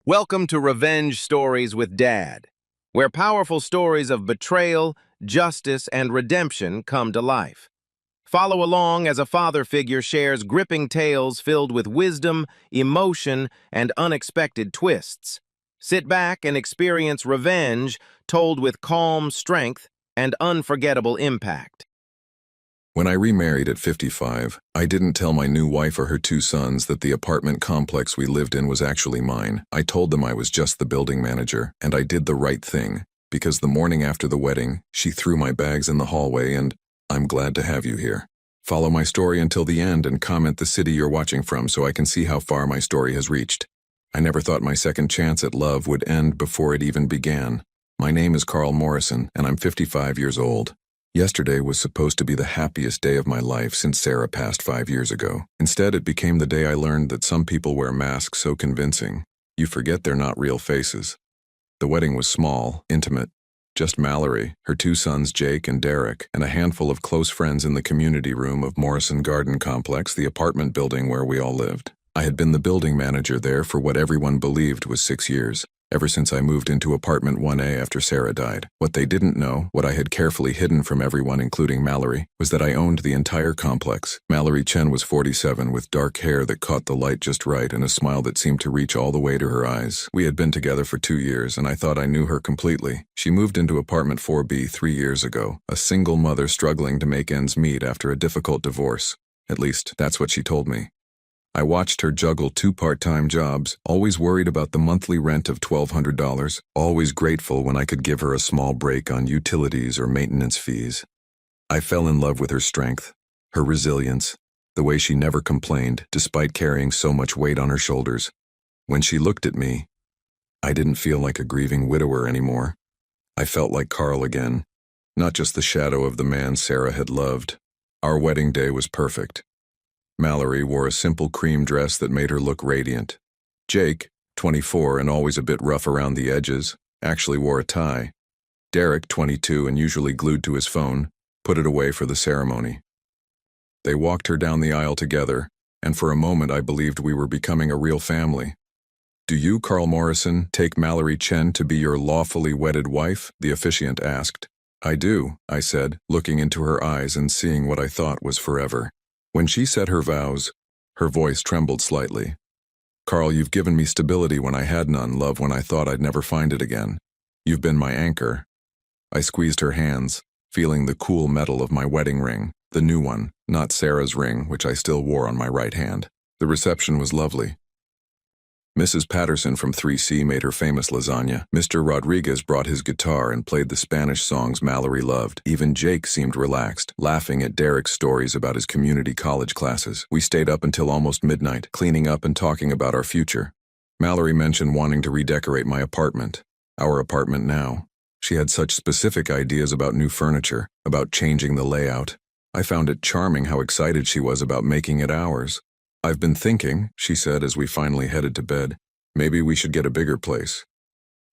Welcome to Revenge Stories with Dad, where powerful stories of betrayal, justice, and redemption come to life. Follow along as a father figure shares gripping tales filled with wisdom, emotion, and unexpected twists. Sit back and experience revenge told with calm strength and unforgettable impact. When I remarried at 55, I didn't tell my new wife or her two sons that the apartment complex we lived in was actually mine. I told them I was just the building manager, and I did the right thing, because the morning after the wedding, she threw my bags in the hallway and, "I'm glad to have you here." Follow my story until the end and comment the city you're watching from so I can see how far my story has reached. I never thought my second chance at love would end before it even began. My name is Carl Morrison, and I'm 55 years old. Yesterday was supposed to be the happiest day of my life since Sarah passed 5 years ago. Instead, it became the day I learned that some people wear masks so convincing, you forget they're not real faces. The wedding was small, intimate. Just Mallory, her two sons Jake and Derek, and a handful of close friends in the community room of Morrison Garden Complex, the apartment building where we all lived. I had been the building manager there for what everyone believed was 6 years. Ever since I moved into apartment 1A after Sarah died. What they didn't know, what I had carefully hidden from everyone including Mallory, was that I owned the entire complex. Mallory Chen was 47 with dark hair that caught the light just right and a smile that seemed to reach all the way to her eyes. We had been together for 2 years and I thought I knew her completely. She moved into apartment 4B 3 years ago, a single mother struggling to make ends meet after a difficult divorce. At least, that's what she told me. I watched her juggle 2 part-time jobs, always worried about the monthly rent of $1,200, always grateful when I could give her a small break on utilities or maintenance fees. I fell in love with her strength, her resilience, the way she never complained despite carrying so much weight on her shoulders. When she looked at me, I didn't feel like a grieving widower anymore. I felt like Carl again, not just the shadow of the man Sarah had loved. Our wedding day was perfect. Mallory wore a simple cream dress that made her look radiant. Jake, 24 and always a bit rough around the edges, actually wore a tie. Derek, 22 and usually glued to his phone, put it away for the ceremony. They walked her down the aisle together, and for a moment I believed we were becoming a real family. "Do you, Carl Morrison, take Mallory Chen to be your lawfully wedded wife?" the officiant asked. "I do," I said, looking into her eyes and seeing what I thought was forever. When she said her vows, her voice trembled slightly. "Carl, you've given me stability when I had none, love when I thought I'd never find it again. You've been my anchor." I squeezed her hands, feeling the cool metal of my wedding ring, the new one, not Sarah's ring, which I still wore on my right hand. The reception was lovely. Mrs. Patterson from 3C made her famous lasagna. Mr. Rodriguez brought his guitar and played the Spanish songs Mallory loved. Even Jake seemed relaxed, laughing at Derek's stories about his community college classes. We stayed up until almost midnight, cleaning up and talking about our future. Mallory mentioned wanting to redecorate my apartment. Our apartment now. She had such specific ideas about new furniture, about changing the layout. I found it charming how excited she was about making it ours. "I've been thinking," she said as we finally headed to bed, "maybe we should get a bigger place.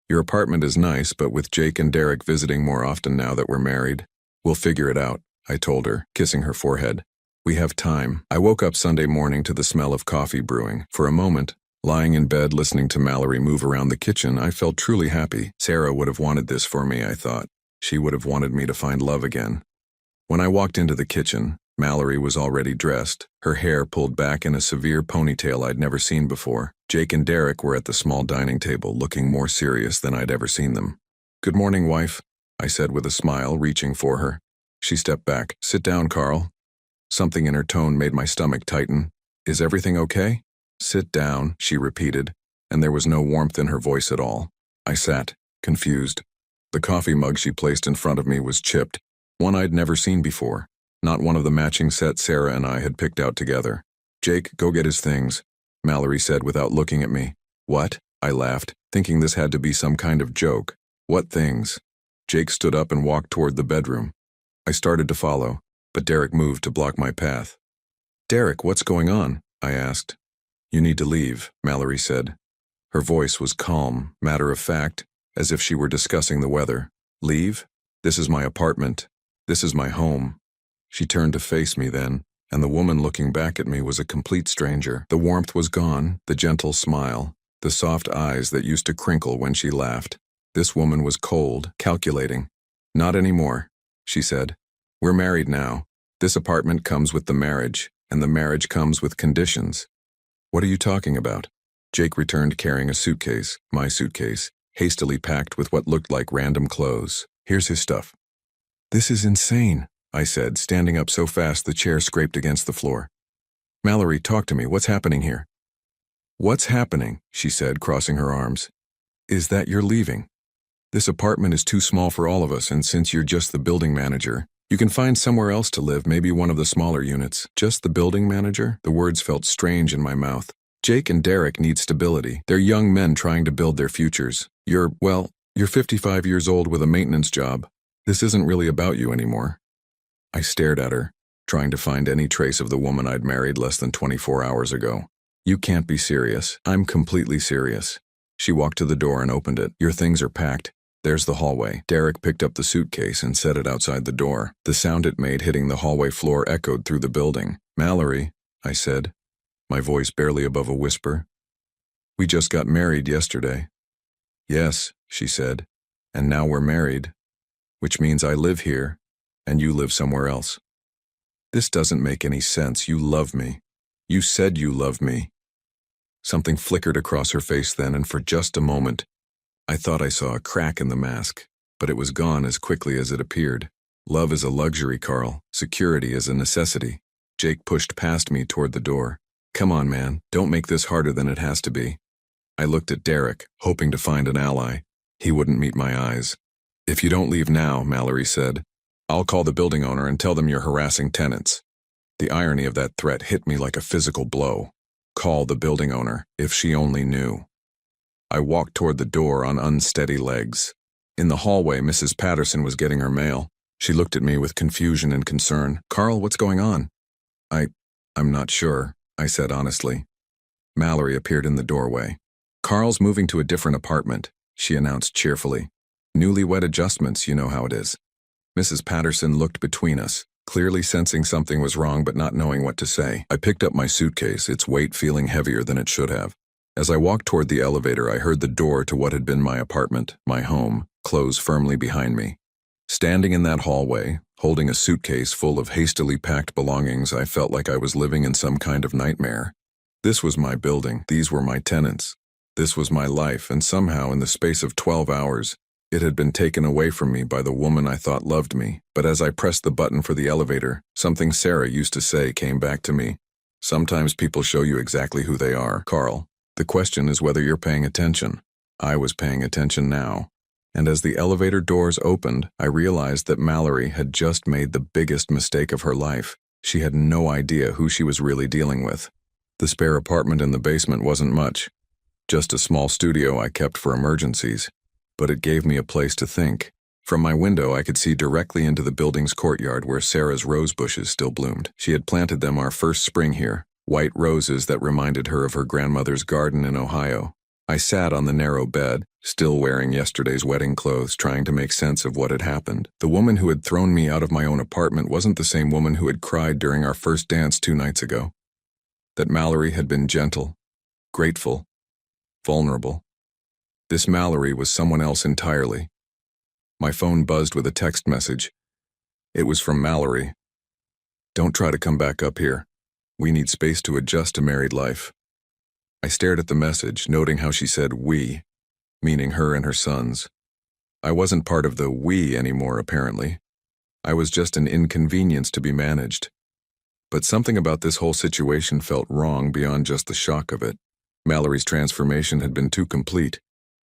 Your apartment is nice, but with Jake and Derek visiting more often now that we're married, we'll figure it out," I told her, kissing her forehead. "We have time." I woke up Sunday morning to the smell of coffee brewing. For a moment, lying in bed listening to Mallory move around the kitchen, I felt truly happy. Sarah would have wanted this for me, I thought. She would have wanted me to find love again. When I walked into the kitchen, Mallory was already dressed, her hair pulled back in a severe ponytail I'd never seen before. Jake and Derek were at the small dining table, looking more serious than I'd ever seen them. "Good morning, wife," I said with a smile, reaching for her. She stepped back. "Sit down, Carl." Something in her tone made my stomach tighten. "Is everything okay?" "Sit down," she repeated, and there was no warmth in her voice at all. I sat, confused. The coffee mug she placed in front of me was chipped, one I'd never seen before. Not one of the matching sets Sarah and I had picked out together. "Jake, go get his things," Mallory said without looking at me. "What?" I laughed, thinking this had to be some kind of joke. "What things?" Jake stood up and walked toward the bedroom. I started to follow, but Derek moved to block my path. "Derek, what's going on?" I asked. "You need to leave," Mallory said. Her voice was calm, matter-of-fact, as if she were discussing the weather. "Leave? This is my apartment. This is my home." She turned to face me then, and the woman looking back at me was a complete stranger. The warmth was gone, the gentle smile, the soft eyes that used to crinkle when she laughed. This woman was cold, calculating. "Not anymore," she said. "We're married now. This apartment comes with the marriage, and the marriage comes with conditions." "What are you talking about?" Jake returned carrying a suitcase, my suitcase, hastily packed with what looked like random clothes. "Here's his stuff." "This is insane," I said, standing up so fast the chair scraped against the floor. "Mallory, talk to me. What's happening here?" "What's happening," she said, crossing her arms, "is that you're leaving. This apartment is too small for all of us, and since you're just the building manager, you can find somewhere else to live, maybe one of the smaller units." "Just the building manager?" The words felt strange in my mouth. "Jake and Derek need stability. They're young men trying to build their futures. You're 55 years old with a maintenance job. This isn't really about you anymore." I stared at her, trying to find any trace of the woman I'd married less than 24 hours ago. "You can't be serious." "I'm completely serious." She walked to the door and opened it. "Your things are packed. There's the hallway." Derek picked up the suitcase and set it outside the door. The sound it made hitting the hallway floor echoed through the building. "Mallory," I said, my voice barely above a whisper. "We just got married yesterday." "Yes," she said, "and now we're married, which means I live here, and you live somewhere else." "This doesn't make any sense. You love me. You said you loved me." Something flickered across her face then, and for just a moment, I thought I saw a crack in the mask, but it was gone as quickly as it appeared. "Love is a luxury, Carl. Security is a necessity." Jake pushed past me toward the door. "Come on, man. Don't make this harder than it has to be." I looked at Derek, hoping to find an ally. He wouldn't meet my eyes. "If you don't leave now," Mallory said, "I'll call the building owner and tell them you're harassing tenants." The irony of that threat hit me like a physical blow. Call the building owner, if she only knew. I walked toward the door on unsteady legs. In the hallway, Mrs. Patterson was getting her mail. She looked at me with confusion and concern. "Carl, what's going on?" I'm not sure," I said honestly. Mallory appeared in the doorway. "Carl's moving to a different apartment," she announced cheerfully. "Newlywed adjustments, you know how it is." Mrs. Patterson looked between us, clearly sensing something was wrong but not knowing what to say. I picked up my suitcase, its weight feeling heavier than it should have. As I walked toward the elevator, I heard the door to what had been my apartment, my home, close firmly behind me. Standing in that hallway, holding a suitcase full of hastily packed belongings, I felt like I was living in some kind of nightmare. This was my building. These were my tenants. This was my life, and somehow, in the space of 12 hours, it had been taken away from me by the woman I thought loved me. But as I pressed the button for the elevator, something Sarah used to say came back to me. "Sometimes people show you exactly who they are, Carl. The question is whether you're paying attention." I was paying attention now. And as the elevator doors opened, I realized that Mallory had just made the biggest mistake of her life. She had no idea who she was really dealing with. The spare apartment in the basement wasn't much. Just a small studio I kept for emergencies. But it gave me a place to think. From my window, I could see directly into the building's courtyard where Sarah's rose bushes still bloomed. She had planted them our first spring here, white roses that reminded her of her grandmother's garden in Ohio. I sat on the narrow bed, still wearing yesterday's wedding clothes, trying to make sense of what had happened. The woman who had thrown me out of my own apartment wasn't the same woman who had cried during our first dance 2 nights ago. That Mallory had been gentle, grateful, vulnerable. This Mallory was someone else entirely. My phone buzzed with a text message. It was from Mallory. "Don't try to come back up here. We need space to adjust to married life." I stared at the message, noting how she said "we," meaning her and her sons. I wasn't part of the "we" anymore, apparently. I was just an inconvenience to be managed. But something about this whole situation felt wrong beyond just the shock of it. Mallory's transformation had been too complete,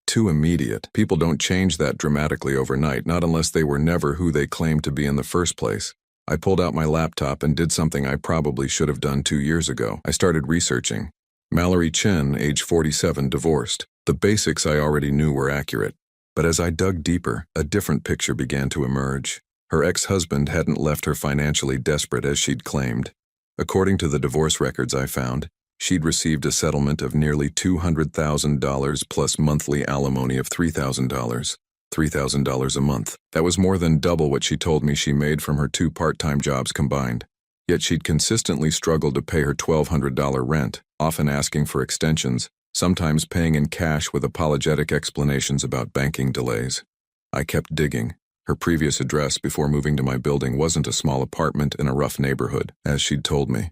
too immediate. People don't change that dramatically overnight, not unless they were never who they claimed to be in the first place. I pulled out my laptop and did something I probably should have done 2 years ago. I started researching. Mallory Chen, age 47, divorced. The basics I already knew were accurate. But as I dug deeper, a different picture began to emerge. Her ex-husband hadn't left her financially desperate as she'd claimed. According to the divorce records I found, she'd received a settlement of nearly $200,000 plus monthly alimony of $3,000. $3,000 a month. That was more than double what she told me she made from her 2 part-time jobs combined. Yet she'd consistently struggled to pay her $1,200 rent, often asking for extensions, sometimes paying in cash with apologetic explanations about banking delays. I kept digging. Her previous address before moving to my building wasn't a small apartment in a rough neighborhood, as she'd told me.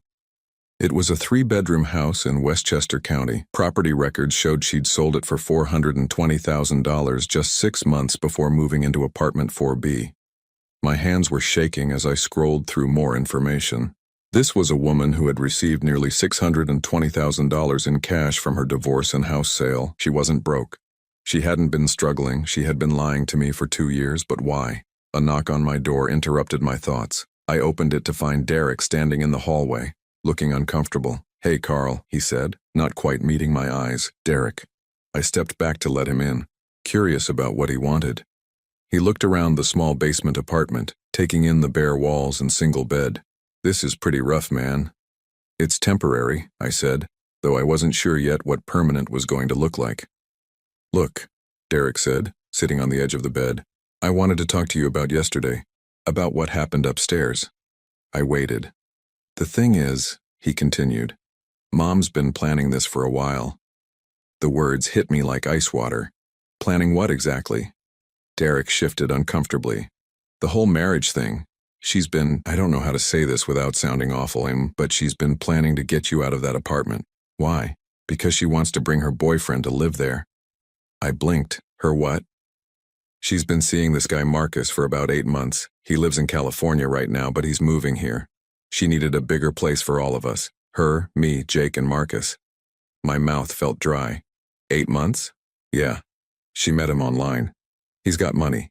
It was a 3-bedroom house in Westchester County. Property records showed she'd sold it for $420,000 just 6 months before moving into apartment 4B. My hands were shaking as I scrolled through more information. This was a woman who had received nearly $620,000 in cash from her divorce and house sale. She wasn't broke. She hadn't been struggling. She had been lying to me for 2 years, but why? A knock on my door interrupted my thoughts. I opened it to find Derek standing in the hallway, looking uncomfortable. "Hey, Carl," he said, not quite meeting my eyes. "Derek." I stepped back to let him in, curious about what he wanted. He looked around the small basement apartment, taking in the bare walls and single bed. "This is pretty rough, man." "It's temporary," I said, though I wasn't sure yet what permanent was going to look like. "Look," Derek said, sitting on the edge of the bed. "I wanted to talk to you about yesterday, about what happened upstairs." I waited. "The thing is," he continued, "Mom's been planning this for a while." The words hit me like ice water. "Planning what exactly?" Derek shifted uncomfortably. "The whole marriage thing. She's been, I don't know how to say this without sounding awful, but she's been planning to get you out of that apartment." "Why?" "Because she wants to bring her boyfriend to live there." I blinked. "Her what?" "She's been seeing this guy Marcus for about 8 months. He lives in California right now, but he's moving here. She needed a bigger place for all of us. Her, me, Jake, and Marcus." My mouth felt dry. 8 months? Yeah. She met him online. He's got money.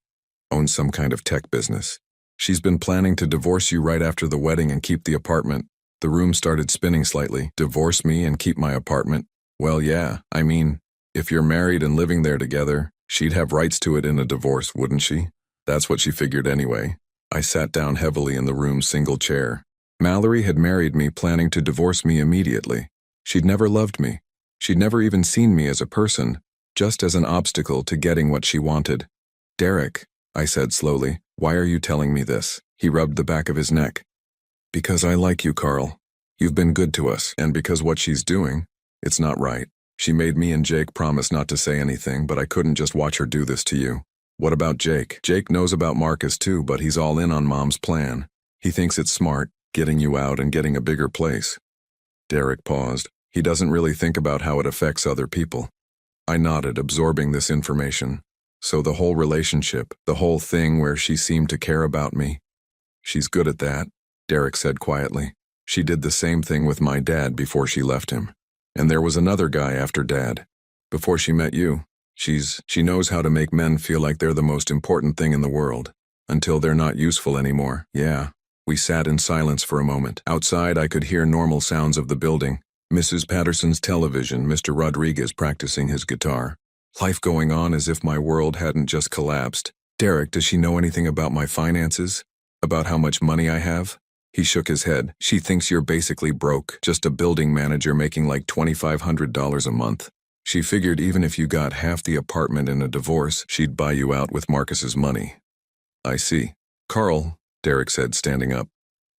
Owns some kind of tech business. "She's been planning to divorce you right after the wedding and keep the apartment." The room started spinning slightly. "Divorce me and keep my apartment?" "Well, yeah. I mean, if you're married and living there together, she'd have rights to it in a divorce, wouldn't she?" That's what she figured anyway. I sat down heavily in the room's single chair. Mallory had married me planning to divorce me immediately. She'd never loved me. She'd never even seen me as a person, just as an obstacle to getting what she wanted. "Derek," I said slowly, "why are you telling me this?" He rubbed the back of his neck. "Because I like you, Carl. You've been good to us, and because what she's doing, it's not right. She made me and Jake promise not to say anything, but I couldn't just watch her do this to you." "What about Jake?" "Jake knows about Marcus too, but he's all in on Mom's plan. He thinks it's smart, getting you out and getting a bigger place." Derek paused. "He doesn't really think about how it affects other people." I nodded, absorbing this information. "So the whole relationship, the whole thing where she seemed to care about me." "She's good at that," Derek said quietly. "She did the same thing with my dad before she left him. And there was another guy after Dad. Before she met you. She knows how to make men feel like they're the most important thing in the world. Until they're not useful anymore." "Yeah." We sat in silence for a moment. Outside, I could hear normal sounds of the building. Mrs. Patterson's television, Mr. Rodriguez practicing his guitar. Life going on as if my world hadn't just collapsed. "Derek, does she know anything about my finances? About how much money I have?" He shook his head. "She thinks you're basically broke, just a building manager making like $2,500 a month. She figured even if you got half the apartment in a divorce, she'd buy you out with Marcus's money." "I see." "Carl," Derek said, standing up,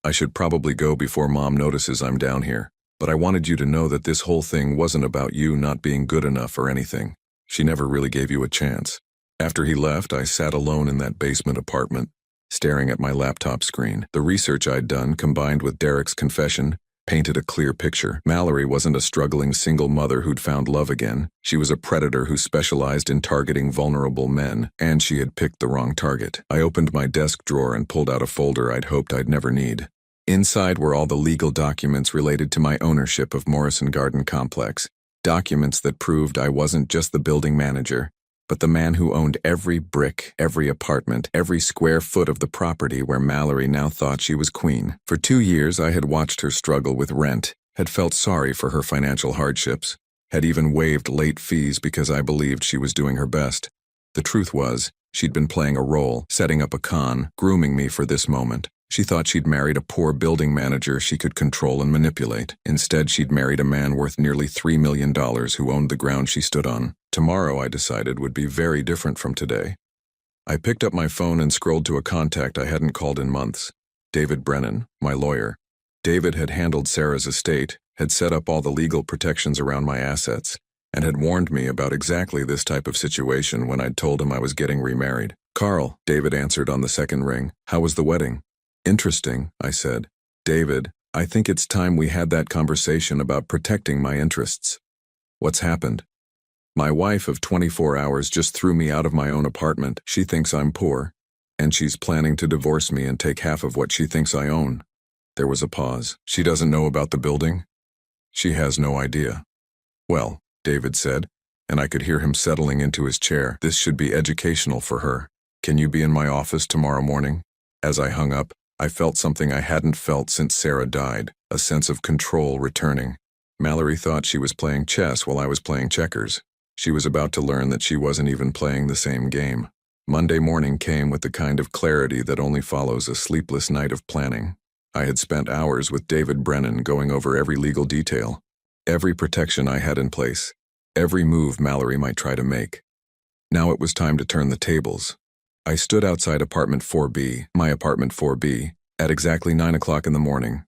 "I should probably go before Mom notices I'm down here, but I wanted you to know that this whole thing wasn't about you not being good enough or anything. She never really gave you a chance." After he left, I sat alone in that basement apartment, staring at my laptop screen. The research I'd done, combined with Derek's confession, painted a clear picture. Mallory wasn't a struggling single mother who'd found love again. She was a predator who specialized in targeting vulnerable men, and she had picked the wrong target. I opened my desk drawer and pulled out a folder I'd hoped I'd never need. Inside were all the legal documents related to my ownership of Morrison Garden Complex. Documents that proved I wasn't just the building manager, but the man who owned every brick, every apartment, every square foot of the property where Mallory now thought she was queen. For 2 years, I had watched her struggle with rent, had felt sorry for her financial hardships, had even waived late fees because I believed she was doing her best. The truth was, she'd been playing a role, setting up a con, grooming me for this moment. She thought she'd married a poor building manager she could control and manipulate. Instead, she'd married a man worth nearly $3 million who owned the ground she stood on. Tomorrow, I decided, would be very different from today. I picked up my phone and scrolled to a contact I hadn't called in months. David Brennan, my lawyer. David had handled Sarah's estate, had set up all the legal protections around my assets, and had warned me about exactly this type of situation when I'd told him I was getting remarried. "Carl," David answered on the second ring. "How was the wedding?" "Interesting," I said. "David, I think it's time we had that conversation about protecting my interests." "What's happened?" "My wife of 24 hours just threw me out of my own apartment. She thinks I'm poor, and she's planning to divorce me and take half of what she thinks I own." There was a pause. "She doesn't know about the building?" "She has no idea." "Well," David said, and I could hear him settling into his chair, "this should be educational for her. Can you be in my office tomorrow morning?" As I hung up, I felt something I hadn't felt since Sarah died, a sense of control returning. Mallory thought she was playing chess while I was playing checkers. She was about to learn that she wasn't even playing the same game. Monday morning came with the kind of clarity that only follows a sleepless night of planning. I had spent hours with David Brennan going over every legal detail, every protection I had in place, every move Mallory might try to make. Now it was time to turn the tables. I stood outside apartment 4B, my apartment 4B, at exactly 9 o'clock in the morning.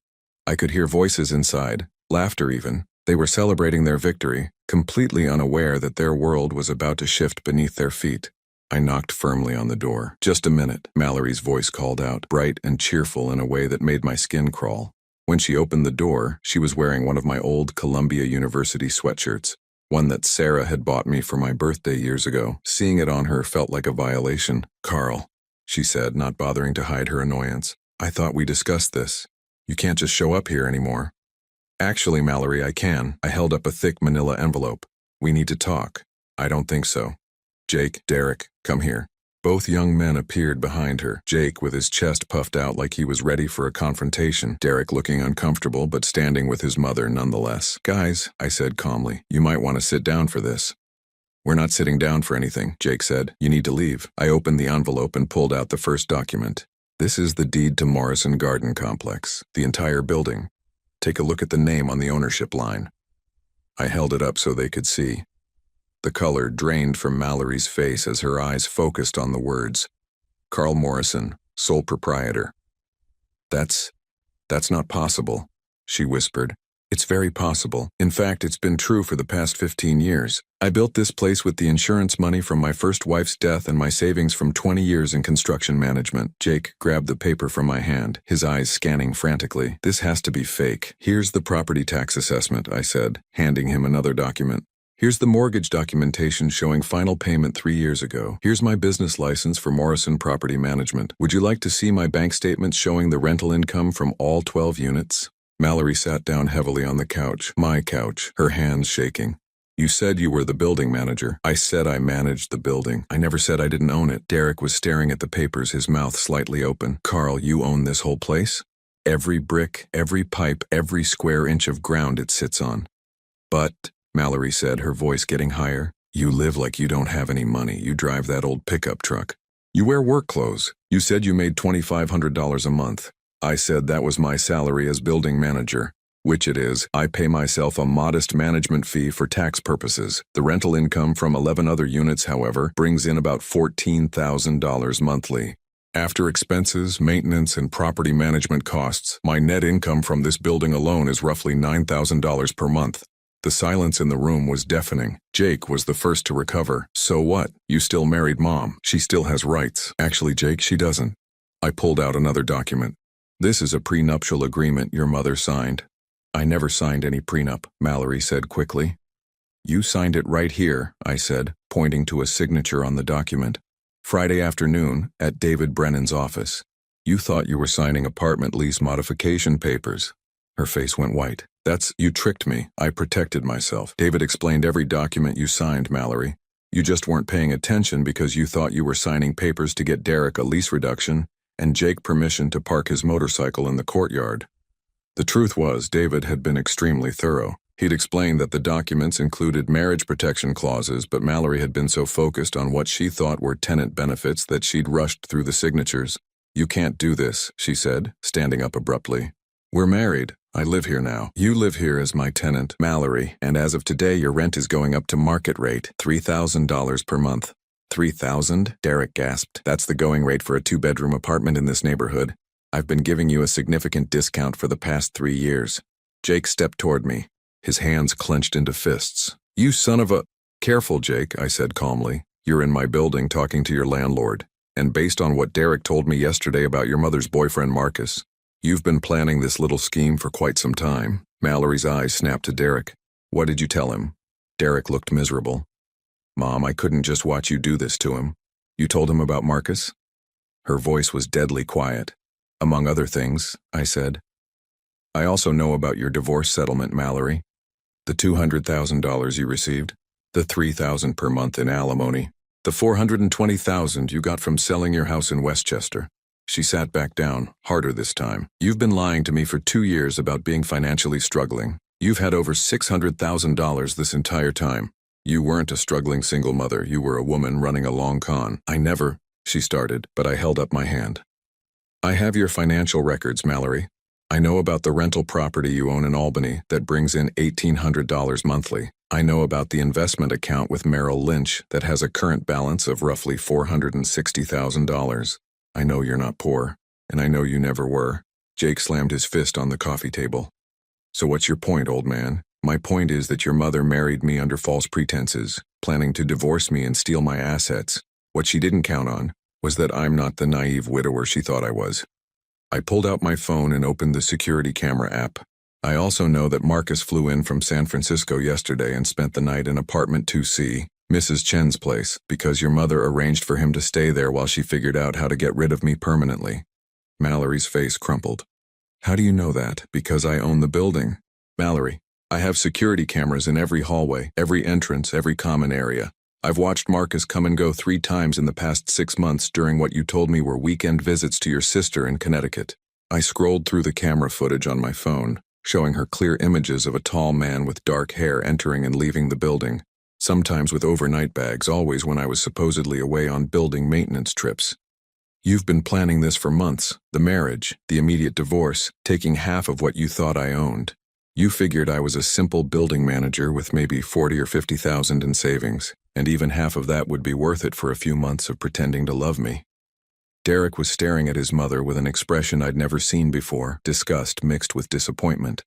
I could hear voices inside, laughter even. They were celebrating their victory, completely unaware that their world was about to shift beneath their feet. I knocked firmly on the door. "Just a minute," Mallory's voice called out, bright and cheerful in a way that made my skin crawl. When she opened the door, she was wearing one of my old Columbia University sweatshirts, one that Sarah had bought me for my birthday years ago. Seeing it on her felt like a violation. "Carl," she said, not bothering to hide her annoyance, "I thought we discussed this. You can't just show up here anymore." "Actually, Mallory, I can." I held up a thick manila envelope. "We need to talk." "I don't think so." "Jake, Derek, come here." Both young men appeared behind her, Jake with his chest puffed out like he was ready for a confrontation, Derek looking uncomfortable but standing with his mother nonetheless. "Guys," I said calmly, "you might want to sit down for this." "We're not sitting down for anything," Jake said. "You need to leave." I opened the envelope and pulled out the first document. "This is the deed to Morrison Garden Complex, the entire building. Take a look at the name on the ownership line." I held it up so they could see. The color drained from Mallory's face as her eyes focused on the words. "Carl Morrison, sole proprietor." That's not possible," she whispered. "It's very possible. In fact, it's been true for the past 15 years. I built this place with the insurance money from my first wife's death and my savings from 20 years in construction management." Jake grabbed the paper from my hand, his eyes scanning frantically. "This has to be fake." "Here's the property tax assessment," I said, handing him another document. "Here's the mortgage documentation showing final payment 3 years ago. Here's my business license for Morrison Property Management. Would you like to see my bank statements showing the rental income from all 12 units? Mallory sat down heavily on the couch, my couch, her hands shaking. "You said you were the building manager." "I said I managed the building. I never said I didn't own it." Derek was staring at the papers, his mouth slightly open. "Carl, you own this whole place? Every brick, every pipe, every square inch of ground it sits on." "But," Mallory said, her voice getting higher, "you live like you don't have any money. You drive that old pickup truck. You wear work clothes. You said you made $2,500 a month. I said that was my salary as building manager, which it is. I pay myself a modest management fee for tax purposes. The rental income from 11 other units, however, brings in about $14,000 monthly. After expenses, maintenance, and property management costs, my net income from this building alone is roughly $9,000 per month." The silence in the room was deafening. Jake was the first to recover. "So what? You still married Mom. She still has rights." "Actually, Jake, she doesn't." I pulled out another document. "This is a prenuptial agreement your mother signed." "I never signed any prenup," Mallory said quickly. "You signed it right here," I said, pointing to a signature on the document. "Friday afternoon, at David Brennan's office. You thought you were signing apartment lease modification papers." Her face went white. You tricked me. I protected myself. David explained every document you signed, Mallory. You just weren't paying attention because you thought you were signing papers to get Derek a lease reduction and Jake permission to park his motorcycle in the courtyard." The truth was, David had been extremely thorough. He'd explained that the documents included marriage protection clauses, but Mallory had been so focused on what she thought were tenant benefits that she'd rushed through the signatures. "You can't do this," she said, standing up abruptly. "We're married. I live here now. You live here as my tenant, Mallory, and as of today your rent is going up to market rate, $3,000 per month." "3,000? Derek gasped. "That's the going rate for a 2-bedroom apartment in this neighborhood. I've been giving you a significant discount for the past 3 years. Jake stepped toward me, his hands clenched into fists. You son of a... Careful, Jake, I said calmly. You're in my building talking to your landlord. And based on what Derek told me yesterday about your mother's boyfriend, Marcus, you've been planning this little scheme for quite some time. Mallory's eyes snapped to Derek. What did you tell him? Derek looked miserable. Mom, I couldn't just watch you do this to him. You told him about Marcus? Her voice was deadly quiet. Among other things, I said. I also know about your divorce settlement, Mallory. The $200,000 you received, the $3,000 per month in alimony, the $420,000 you got from selling your house in Westchester. She sat back down, harder this time. You've been lying to me for 2 years about being financially struggling. You've had over $600,000 this entire time. You weren't a struggling single mother. You were a woman running a long con. I never, she started, but I held up my hand. I have your financial records, Mallory. I know about the rental property you own in Albany that brings in $1,800 monthly. I know about the investment account with Merrill Lynch that has a current balance of roughly $460,000. I know you're not poor, and I know you never were. Jake slammed his fist on the coffee table. So what's your point, old man? My point is that your mother married me under false pretenses, planning to divorce me and steal my assets. What she didn't count on was that I'm not the naive widower she thought I was. I pulled out my phone and opened the security camera app. I also know that Marcus flew in from San Francisco yesterday and spent the night in apartment 2C, Mrs. Chen's place, because your mother arranged for him to stay there while she figured out how to get rid of me permanently. Mallory's face crumpled. How do you know that? Because I own the building. Mallory, I have security cameras in every hallway, every entrance, every common area. I've watched Marcus come and go 3 times in the past 6 months during what you told me were weekend visits to your sister in Connecticut. I scrolled through the camera footage on my phone, showing her clear images of a tall man with dark hair entering and leaving the building, sometimes with overnight bags, always when I was supposedly away on building maintenance trips. You've been planning this for months, the marriage, the immediate divorce, taking half of what you thought I owned. You figured I was a simple building manager with maybe $40,000 or $50,000 in savings, and even half of that would be worth it for a few months of pretending to love me. Derek was staring at his mother with an expression I'd never seen before, disgust mixed with disappointment.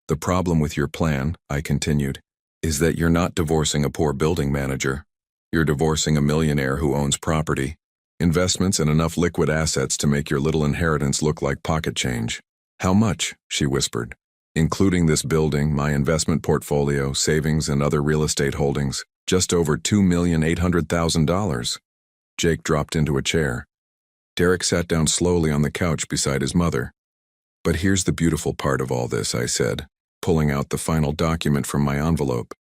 The problem with your plan, I continued, is that you're not divorcing a poor building manager. You're divorcing a millionaire who owns property, investments, and enough liquid assets to make your little inheritance look like pocket change. How much? She whispered. Including this building, my investment portfolio, savings, and other real estate holdings, just over $2,800,000. Jake dropped into a chair. Derek sat down slowly on the couch beside his mother. But here's the beautiful part of all this, I said, pulling out the final document from my envelope.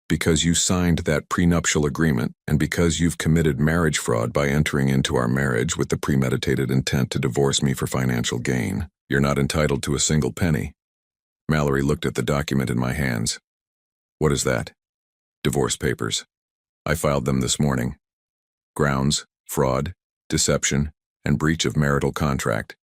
Because you signed that prenuptial agreement, and because you've committed marriage fraud by entering into our marriage with the premeditated intent to divorce me for financial gain, you're not entitled to a single penny. Mallory looked at the document in my hands. What is that? Divorce papers. I filed them this morning. Grounds, fraud, deception, and breach of marital contract.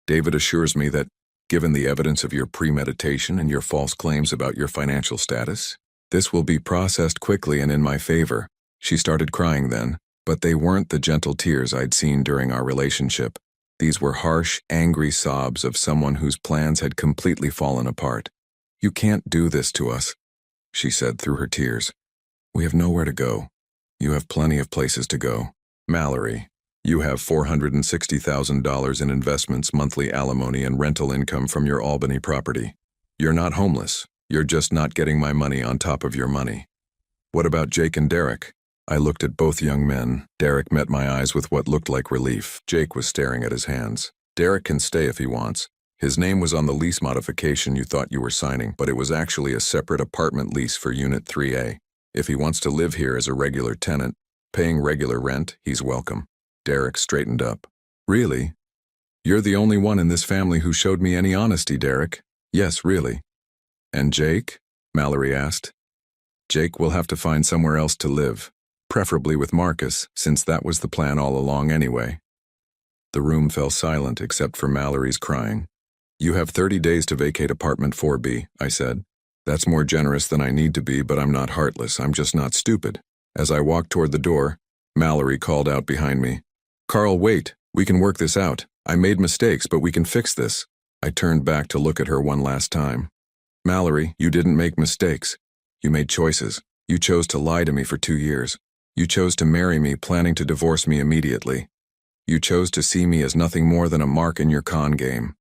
David assures me that, given the evidence of your premeditation and your false claims about your financial status, this will be processed quickly and in my favor. She started crying then, but they weren't the gentle tears I'd seen during our relationship. These were harsh, angry sobs of someone whose plans had completely fallen apart. You can't do this to us, she said through her tears. We have nowhere to go. You have plenty of places to go. Mallory, you have $460,000 in investments, monthly alimony, and rental income from your Albany property. You're not homeless. You're just not getting my money on top of your money. What about Jake and Derek? I looked at both young men. Derek met my eyes with what looked like relief. Jake was staring at his hands. Derek can stay if he wants. His name was on the lease modification you thought you were signing, but it was actually a separate apartment lease for Unit 3A. If he wants to live here as a regular tenant, paying regular rent, he's welcome. Derek straightened up. Really? You're the only one in this family who showed me any honesty, Derek. Yes, really. And Jake? Mallory asked. Jake will have to find somewhere else to live, preferably with Marcus, since that was the plan all along anyway. The room fell silent except for Mallory's crying. You have 30 days to vacate apartment 4B, I said. That's more generous than I need to be, but I'm not heartless. I'm just not stupid. As I walked toward the door, Mallory called out behind me. Carl, wait. We can work this out. I made mistakes, but we can fix this. I turned back to look at her one last time. Mallory, you didn't make mistakes. You made choices. You chose to lie to me for 2 years. You chose to marry me, planning to divorce me immediately. You chose to see me as nothing more than a mark in your con game.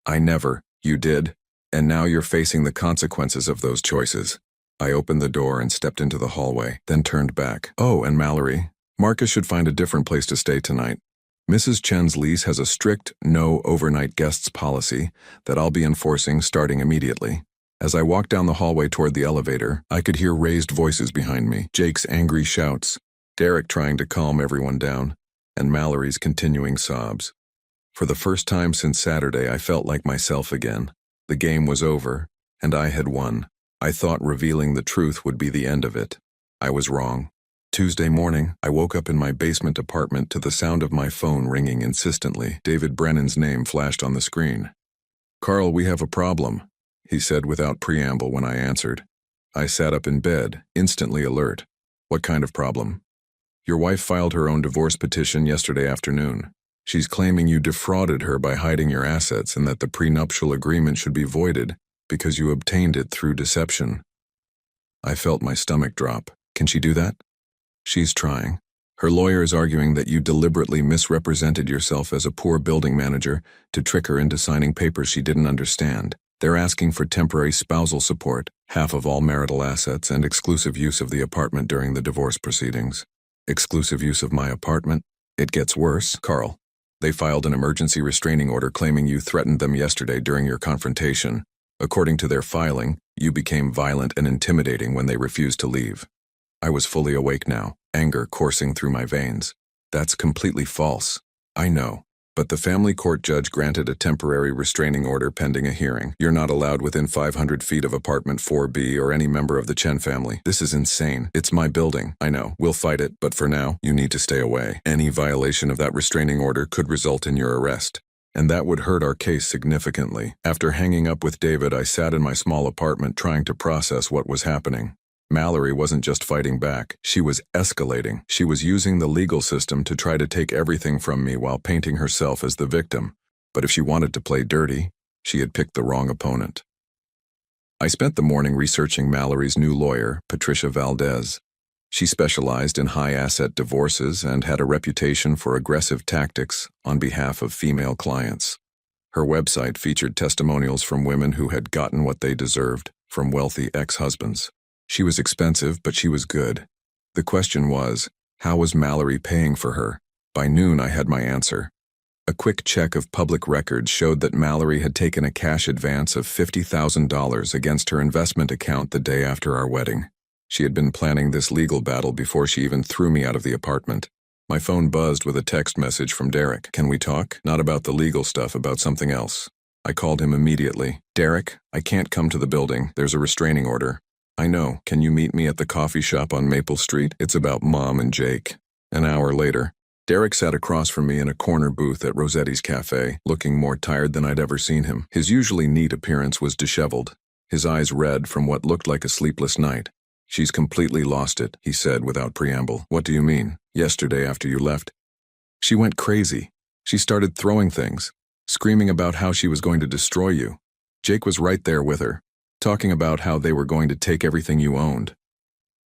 I never. You did. And now you're facing the consequences of those choices. I opened the door and stepped into the hallway, then turned back. Oh, and Mallory, Marcus should find a different place to stay tonight. Mrs. Chen's lease has a strict no overnight guests policy that I'll be enforcing starting immediately. As I walked down the hallway toward the elevator, I could hear raised voices behind me, Jake's angry shouts, Derek trying to calm everyone down, and Mallory's continuing sobs. For the first time since Saturday, I felt like myself again. The game was over, and I had won. I thought revealing the truth would be the end of it. I was wrong. Tuesday morning, I woke up in my basement apartment to the sound of my phone ringing insistently. David Brennan's name flashed on the screen. "Carl, we have a problem," he said without preamble when I answered. I sat up in bed, instantly alert. "What kind of problem?" "Your wife filed her own divorce petition yesterday afternoon. She's claiming you defrauded her by hiding your assets and that the prenuptial agreement should be voided because you obtained it through deception." I felt my stomach drop. Can she do that? She's trying. Her lawyer is arguing that you deliberately misrepresented yourself as a poor building manager to trick her into signing papers she didn't understand. They're asking for temporary spousal support, half of all marital assets, and exclusive use of the apartment during the divorce proceedings. Exclusive use of my apartment? It gets worse, Carl. They filed an emergency restraining order claiming you threatened them yesterday during your confrontation. According to their filing, you became violent and intimidating when they refused to leave. I was fully awake now, anger coursing through my veins. That's completely false. I know. But the family court judge granted a temporary restraining order pending a hearing. You're not allowed within 500 feet of apartment 4B or any member of the Chen family. This is insane. It's my building. I know. We'll fight it, but for now, you need to stay away. Any violation of that restraining order could result in your arrest. And that would hurt our case significantly. After hanging up with David, I sat in my small apartment trying to process what was happening. Mallory wasn't just fighting back, she was escalating. She was using the legal system to try to take everything from me while painting herself as the victim. But if she wanted to play dirty, she had picked the wrong opponent. I spent the morning researching Mallory's new lawyer, Patricia Valdez. She specialized in high-asset divorces and had a reputation for aggressive tactics on behalf of female clients. Her website featured testimonials from women who had gotten what they deserved from wealthy ex-husbands. She was expensive, but she was good. The question was, how was Mallory paying for her? By noon, I had my answer. A quick check of public records showed that Mallory had taken a cash advance of $50,000 against her investment account the day after our wedding. She had been planning this legal battle before she even threw me out of the apartment. My phone buzzed with a text message from Derek. "Can we talk? Not about the legal stuff, about something else." I called him immediately. "Derek, I can't come to the building. There's a restraining order." "I know. Can you meet me at the coffee shop on Maple Street? It's about Mom and Jake." An hour later, Derek sat across from me in a corner booth at Rossetti's Cafe, looking more tired than I'd ever seen him. His usually neat appearance was disheveled, his eyes red from what looked like a sleepless night. "She's completely lost it," he said without preamble. "What do you mean? Yesterday after you left?" "She went crazy. She started throwing things, screaming about how she was going to destroy you. Jake was right there with her, talking about how they were going to take everything you owned."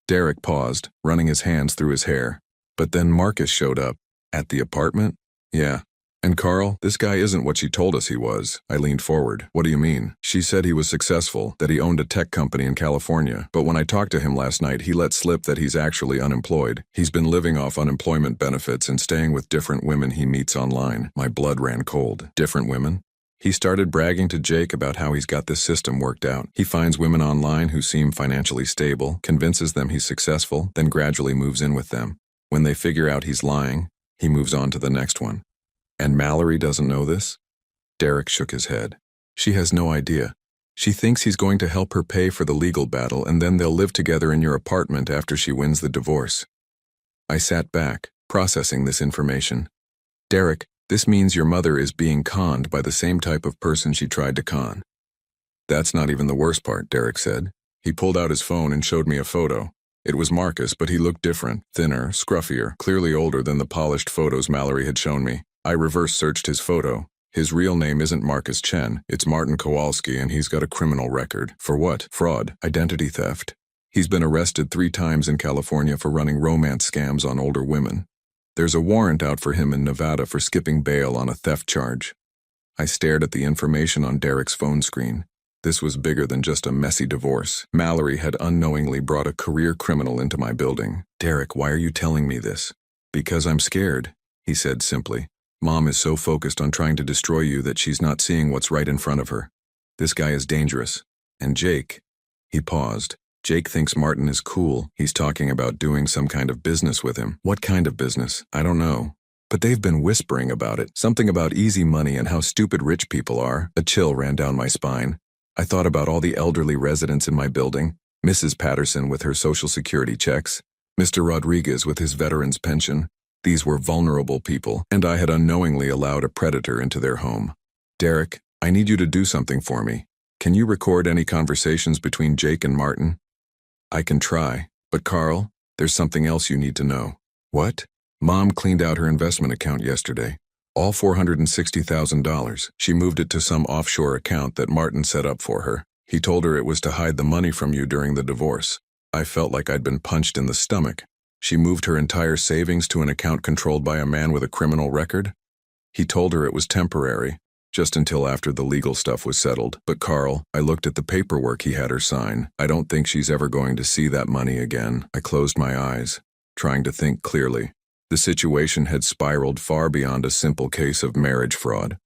Derek paused, running his hands through his hair. But then Marcus showed up. "At the apartment?" "Yeah. And Carl, this guy isn't what she told us he was." I leaned forward. "What do you mean?" "She said he was successful, that he owned a tech company in California. But when I talked to him last night, he let slip that he's actually unemployed. He's been living off unemployment benefits and staying with different women he meets online." My blood ran cold. Different women? He started bragging to Jake about how he's got this system worked out. He finds women online who seem financially stable, convinces them he's successful, then gradually moves in with them. When they figure out he's lying, he moves on to the next one. And Mallory doesn't know this? Derek shook his head. "She has no idea. She thinks he's going to help her pay for the legal battle and then they'll live together in your apartment after she wins the divorce." I sat back, processing this information. "Derek, this means your mother is being conned by the same type of person she tried to con." "That's not even the worst part," Derek said. He pulled out his phone and showed me a photo. It was Marcus, but he looked different, thinner, scruffier, clearly older than the polished photos Mallory had shown me. I reverse searched his photo. His real name isn't Marcus Chen, it's Martin Kowalski, and he's got a criminal record. For what? Fraud, identity theft. He's been arrested 3 times in California for running romance scams on older women. There's a warrant out for him in Nevada for skipping bail on a theft charge. I stared at the information on Derek's phone screen. This was bigger than just a messy divorce. Mallory had unknowingly brought a career criminal into my building. "Derek, why are you telling me this?" "Because I'm scared," he said simply. "Mom is so focused on trying to destroy you that she's not seeing what's right in front of her. This guy is dangerous. And Jake..." He paused. "Jake thinks Martin is cool. He's talking about doing some kind of business with him." "What kind of business? I don't know. But they've been whispering about it. Something about easy money and how stupid rich people are." A chill ran down my spine. I thought about all the elderly residents in my building. Mrs. Patterson with her Social Security checks. Mr. Rodriguez with his veteran's pension. These were vulnerable people, and I had unknowingly allowed a predator into their home. "Derek, I need you to do something for me. Can you record any conversations between Jake and Martin?" "I can try. But Carl, there's something else you need to know." "What?" "Mom cleaned out her investment account yesterday. All $460,000. She moved it to some offshore account that Martin set up for her. He told her it was to hide the money from you during the divorce." I felt like I'd been punched in the stomach. She moved her entire savings to an account controlled by a man with a criminal record? He told her it was temporary, just until after the legal stuff was settled. But Carl, I looked at the paperwork he had her sign. I don't think she's ever going to see that money again. I closed my eyes, trying to think clearly. The situation had spiraled far beyond a simple case of marriage fraud.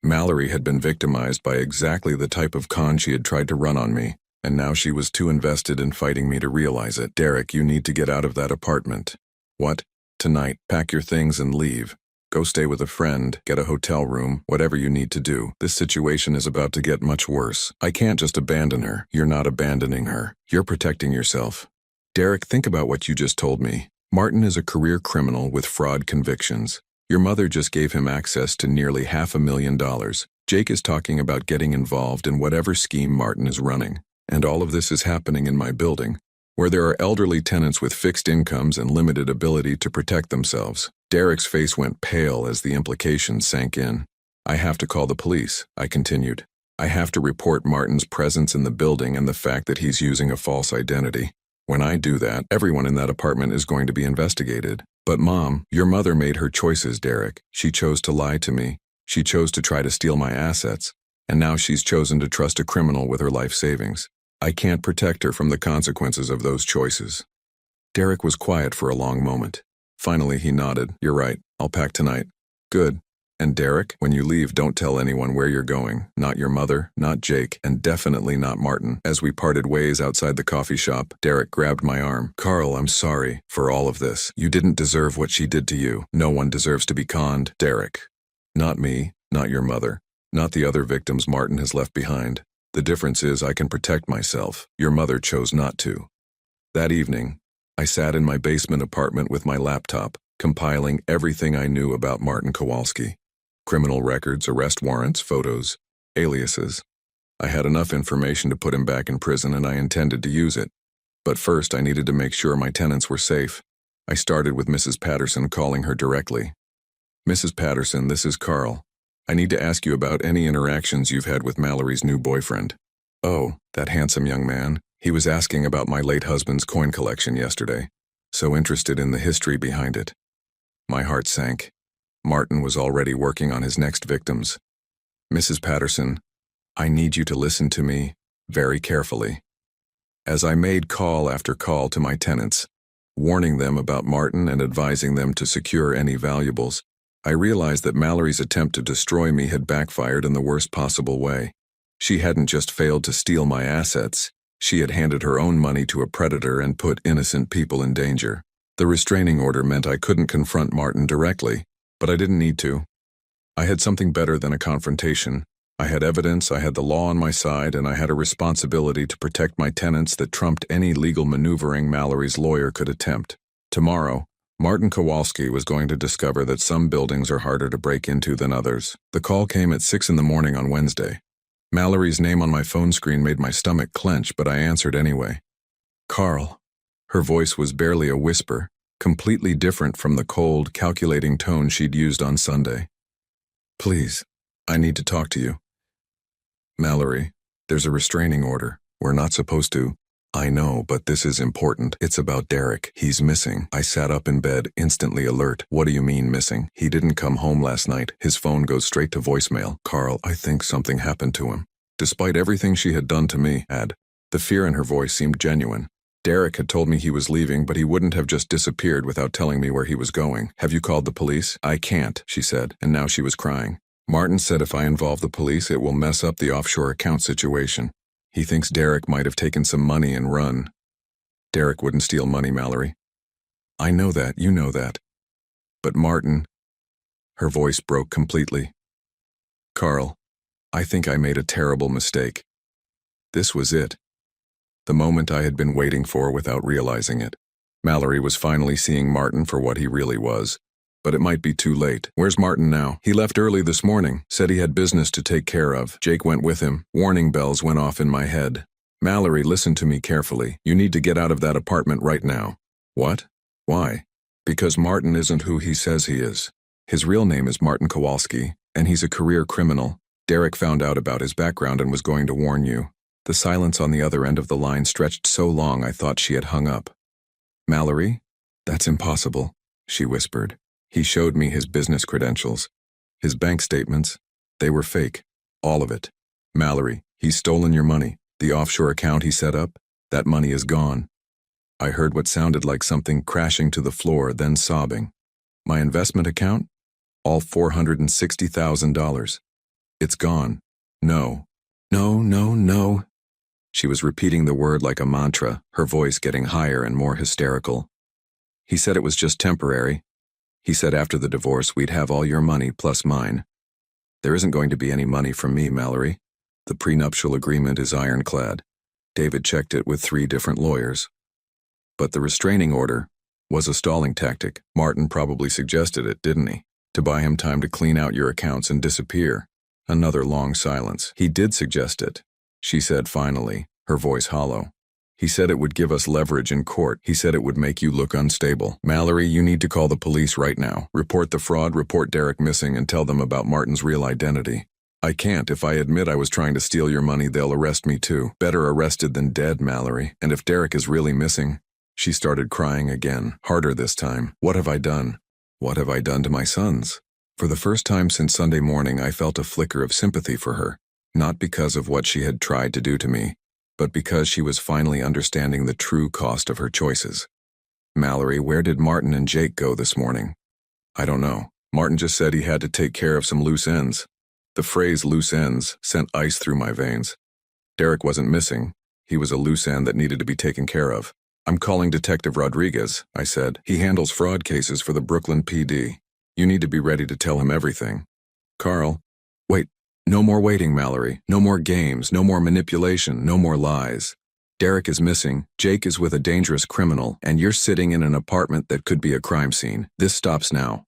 Mallory had been victimized by exactly the type of con she had tried to run on me, and now she was too invested in fighting me to realize it. "Derek, you need to get out of that apartment." "What?" "Tonight. Pack your things and leave. Go stay with a friend, get a hotel room, whatever you need to do. This situation is about to get much worse. I can't just abandon her." "You're not abandoning her. You're protecting yourself." "Derek, think about what you just told me. Martin is a career criminal with fraud convictions. Your mother just gave him access to nearly $500,000. Jake is talking about getting involved in whatever scheme Martin is running. And all of this is happening in my building, where there are elderly tenants with fixed incomes and limited ability to protect themselves." Derek's face went pale as the implications sank in. "I have to call the police," I continued. "I have to report Martin's presence in the building and the fact that he's using a false identity. When I do that, everyone in that apartment is going to be investigated." "But Mom, your mother made her choices, Derek. She chose to lie to me. She chose to try to steal my assets. And now she's chosen to trust a criminal with her life savings. I can't protect her from the consequences of those choices." Derek was quiet for a long moment. Finally, he nodded. "You're right. I'll pack tonight." "Good. And Derek, when you leave, don't tell anyone where you're going. Not your mother, not Jake, and definitely not Martin." As we parted ways outside the coffee shop, Derek grabbed my arm. "Carl, I'm sorry for all of this. You didn't deserve what she did to you. No one deserves to be conned." "Derek. Not me, not your mother, not the other victims Martin has left behind. The difference is I can protect myself. Your mother chose not to." That evening, I sat in my basement apartment with my laptop, compiling everything I knew about Martin Kowalski. Criminal records, arrest warrants, photos, aliases. I had enough information to put him back in prison, and I intended to use it. But first I needed to make sure my tenants were safe. I started with Mrs. Patterson, calling her directly. "Mrs. Patterson, this is Carl. I need to ask you about any interactions you've had with Mallory's new boyfriend." "Oh, that handsome young man. He was asking about my late husband's coin collection yesterday. So interested in the history behind it." My heart sank. Martin was already working on his next victims. "Mrs. Patterson, I need you to listen to me very carefully." As I made call after call to my tenants, warning them about Martin and advising them to secure any valuables, I realized that Mallory's attempt to destroy me had backfired in the worst possible way. She hadn't just failed to steal my assets, she had handed her own money to a predator and put innocent people in danger. The restraining order meant I couldn't confront Martin directly, but I didn't need to. I had something better than a confrontation. I had evidence, I had the law on my side, and I had a responsibility to protect my tenants that trumped any legal maneuvering Mallory's lawyer could attempt. Tomorrow, Martin Kowalski was going to discover that some buildings are harder to break into than others. The call came at 6 in the morning on Wednesday. Mallory's name on my phone screen made my stomach clench, but I answered anyway. "Carl." Her voice was barely a whisper, completely different from the cold, calculating tone she'd used on Sunday. "Please, I need to talk to you." "Mallory, there's a restraining order. We're not supposed to." I know, but this is important. It's about Derek. He's missing. I sat up in bed, instantly alert. What do you mean missing? He didn't come home last night. His phone goes straight to voicemail. Carl, I think something happened to him. Despite everything she had done to me, the fear in her voice seemed genuine. Derek had told me he was leaving, but he wouldn't have just disappeared without telling me where he was going. Have you called the police? I can't, she said, and now she was crying. Martin said if I involve the police, it will mess up the offshore account situation. He thinks Derek might have taken some money and run. Derek wouldn't steal money, Mallory. I know that, you know that. But Martin, her voice broke completely. Carl, I think I made a terrible mistake. This was it. The moment I had been waiting for without realizing it. Mallory was finally seeing Martin for what he really was. But it might be too late. Where's Martin now? He left early this morning, said he had business to take care of. Jake went with him. Warning bells went off in my head. Mallory, listen to me carefully. You need to get out of that apartment right now. What? Why? Because Martin isn't who he says he is. His real name is Martin Kowalski, and he's a career criminal. Derek found out about his background and was going to warn you. The silence on the other end of the line stretched so long I thought she had hung up. Mallory? That's impossible, she whispered. He showed me his business credentials. His bank statements. They were fake. All of it. Mallory, he's stolen your money. The offshore account he set up, that money is gone. I heard what sounded like something crashing to the floor, then sobbing. My investment account? All $460,000. It's gone. No. No, no, no. She was repeating the word like a mantra, her voice getting higher and more hysterical. He said it was just temporary. He said after the divorce we'd have all your money plus mine. There isn't going to be any money from me, Mallory. The prenuptial agreement is ironclad. David checked it with 3 different lawyers. But the restraining order was a stalling tactic. Martin probably suggested it, didn't he? To buy him time to clean out your accounts and disappear. Another long silence. He did suggest it, she said finally, her voice hollow. He said it would give us leverage in court. He said it would make you look unstable. Mallory, you need to call the police right now. Report the fraud, report Derek missing, and tell them about Martin's real identity. I can't. If I admit I was trying to steal your money, they'll arrest me too. Better arrested than dead, Mallory. And if Derek is really missing... She started crying again, harder this time. What have I done? What have I done to my sons? For the first time since Sunday morning, I felt a flicker of sympathy for her. Not because of what she had tried to do to me, but because she was finally understanding the true cost of her choices. Mallory, where did Martin and Jake go this morning? I don't know. Martin just said he had to take care of some loose ends. The phrase loose ends sent ice through my veins. Derek wasn't missing. He was a loose end that needed to be taken care of. I'm calling Detective Rodriguez, I said. He handles fraud cases for the Brooklyn PD. You need to be ready to tell him everything. Carl, wait. No more waiting, Mallory. No more games, no more manipulation, no more lies. Derek is missing, Jake is with a dangerous criminal, and you're sitting in an apartment that could be a crime scene. This stops now.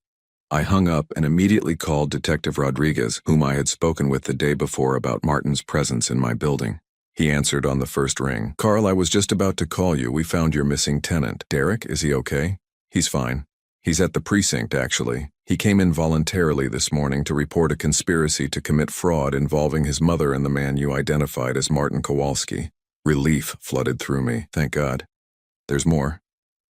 I hung up and immediately called Detective Rodriguez, whom I had spoken with the day before about Martin's presence in my building. He answered on the first ring. Carl, I was just about to call you. We found your missing tenant. Derek, is he okay? He's fine. He's at the precinct, actually. He came in voluntarily this morning to report a conspiracy to commit fraud involving his mother and the man you identified as Martin Kowalski. Relief flooded through me, thank God. There's more.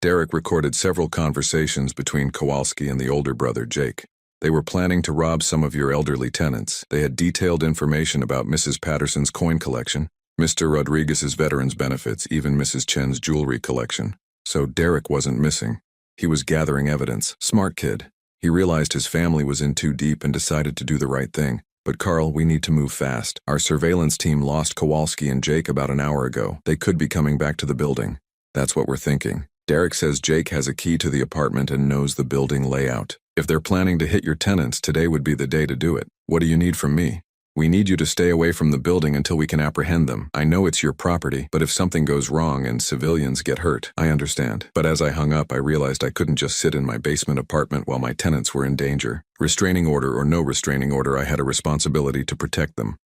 Derek recorded several conversations between Kowalski and the older brother, Jake. They were planning to rob some of your elderly tenants. They had detailed information about Mrs. Patterson's coin collection, Mr. Rodriguez's veterans benefits, even Mrs. Chen's jewelry collection. So Derek wasn't missing. He was gathering evidence. Smart kid. He realized his family was in too deep and decided to do the right thing. But Carl, we need to move fast. Our surveillance team lost Kowalski and Jake about an hour ago. They could be coming back to the building. That's what we're thinking. Derek says Jake has a key to the apartment and knows the building layout. If they're planning to hit your tenants, today would be the day to do it. What do you need from me? We need you to stay away from the building until we can apprehend them. I know it's your property, but if something goes wrong and civilians get hurt, I understand. But as I hung up, I realized I couldn't just sit in my basement apartment while my tenants were in danger. Restraining order or no restraining order, I had a responsibility to protect them.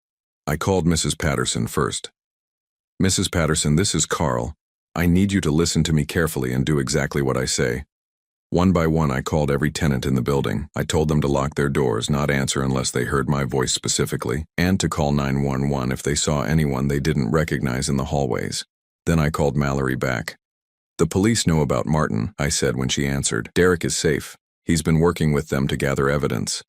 I called Mrs. Patterson first. Mrs. Patterson, this is Carl. I need you to listen to me carefully and do exactly what I say. One by one, I called every tenant in the building. I told them to lock their doors, not answer unless they heard my voice specifically, and to call 911 if they saw anyone they didn't recognize in the hallways. Then I called Mallory back. "The police know about Martin," I said when she answered. "Derek is safe. He's been working with them to gather evidence."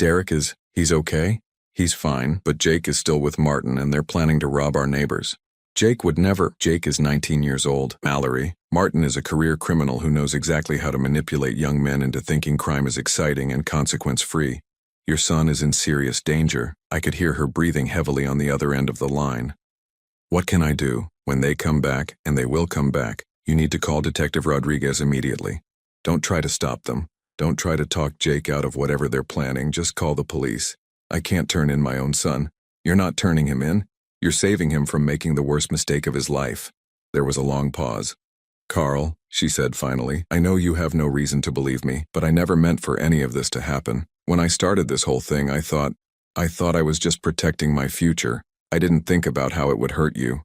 He's okay?" "He's fine, but Jake is still with Martin and they're planning to rob our neighbors." "Jake would never." "Jake is 19 years old, Mallory. Martin is a career criminal who knows exactly how to manipulate young men into thinking crime is exciting and consequence-free. Your son is in serious danger." I could hear her breathing heavily on the other end of the line. "What can I do? When they come back, and they will come back, you need to call Detective Rodriguez immediately. Don't try to stop them. Don't try to talk Jake out of whatever they're planning. Just call the police. I can't turn in my own son." "You're not turning him in. You're saving him from making the worst mistake of his life." There was a long pause. "Carl," she said finally, "I know you have no reason to believe me, but I never meant for any of this to happen. When I started this whole thing, I thought I was just protecting my future. I didn't think about how it would hurt you.